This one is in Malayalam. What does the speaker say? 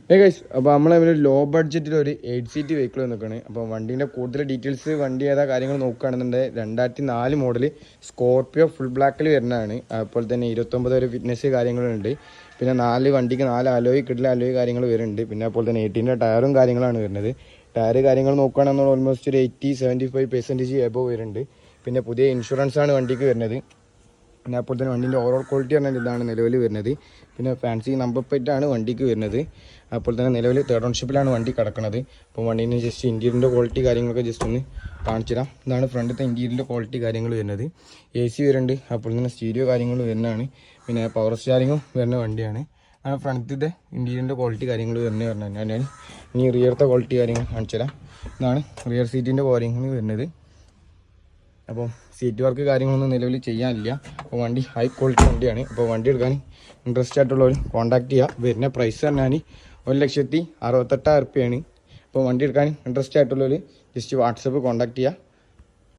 ഗൈസ്, അപ്പോൾ നമ്മളൊരു ലോ ബഡ്ജറ്റിൽ ഒരു 8 സീറ്റ് വെഹിക്കിൾ നിൽക്കുകയാണ്. അപ്പോൾ വണ്ടീൻ്റെ കൂടുതൽ ഡീറ്റെയിൽസ് വണ്ടി ഏതാ കാര്യങ്ങൾ നോക്കുകയാണെന്നുണ്ടെങ്കിൽ 2004 മോഡൽ സ്കോർപ്പിയോ ഫുൾ ബ്ലാക്കിൽ വരുന്നതാണ്. അതുപോലെ തന്നെ 29 വരെ ഫിറ്റ്നസ് കാര്യങ്ങളുണ്ട്. പിന്നെ വണ്ടിക്ക് 4 അലോയ് കിഡിൽ അലോയ് കാര്യങ്ങൾ വരുന്നുണ്ട്. പിന്നെ അതുപോലെ തന്നെ 18 ടയറും കാര്യങ്ങളാണ് വരുന്നത്. ടയർ കാര്യങ്ങൾ നോക്കുകയാണെന്നുള്ള ഓൾമോസ്റ്റ് ഒരു 80-75% എബോവ് വരുന്നുണ്ട്. പിന്നെ പുതിയ ഇൻഷുറൻസ് ആണ് വണ്ടിക്ക് വരുന്നത്. പിന്നെ അപ്പോൾ തന്നെ വണ്ടീൻ്റെ ഓവറോൾ ക്വാളിറ്റി പറഞ്ഞാൽ ഇതാണ് നിലവിൽ വരുന്നത്. പിന്നെ ഫാൻസി നമ്പർ പ്ലേറ്റാണ് വണ്ടിക്ക് വരുന്നത്. അപ്പോൾ തന്നെ നിലവിൽ തേർഡ് ഓൺഷിപ്പിലാണ് വണ്ടി കിടക്കുന്നത്. അപ്പോൾ വണ്ടീൻ്റെ ജസ്റ്റ് ഇൻറ്റീരിയറിൻ്റെ ക്വാളിറ്റി കാര്യങ്ങളൊക്കെ ജസ്റ്റ് ഒന്ന് കാണിച്ചു തരാം. ഇതാണ് ഫ്രണ്ടിലത്തെ ഇൻറ്റീരിയറിൻ്റെ ക്വാളിറ്റി കാര്യങ്ങൾ വരുന്നത്. AC വരുന്നുണ്ട്. അപ്പോൾ തന്നെ സ്റ്റീരിയോ കാര്യങ്ങൾ വരുന്നതാണ്. പിന്നെ പവർ സ്റ്റിയറിങ്ങും വരുന്ന വണ്ടിയാണ്. ആണ് ഫ്രണ്ടിലത്തെ ഇൻറ്റീരിയറിൻ്റെ ക്വാളിറ്റി കാര്യങ്ങൾ വരുന്നത് ഞാൻ ഇനി റിയറത്തെ ക്വാളിറ്റി കാര്യങ്ങൾ കാണിച്ചു തരാം. ഇതാണ് റിയർ സീറ്റിൻ്റെ കാര്യങ്ങൾ വരുന്നത്. അപ്പോൾ സീറ്റ് വർക്ക് കാര്യങ്ങളൊന്നും നിലവിൽ ചെയ്യാനില്ല. അപ്പോൾ വണ്ടി ഹൈ ക്വാളിറ്റി വണ്ടിയാണ്. അപ്പോൾ വണ്ടി എടുക്കാൻ ഇൻട്രസ്റ്റ് ആയിട്ടുള്ളവർ കോൺടാക്ട് ചെയ്യുക. വരുന്ന പ്രൈസ് പറഞ്ഞാൽ 1,68,000 രൂപയാണ്. അപ്പോൾ വണ്ടി എടുക്കാൻ ഇൻട്രസ്റ്റ് ആയിട്ടുള്ളവർ ജസ്റ്റ് വാട്സപ്പ് കോൺടാക്ട് ചെയ്യുക.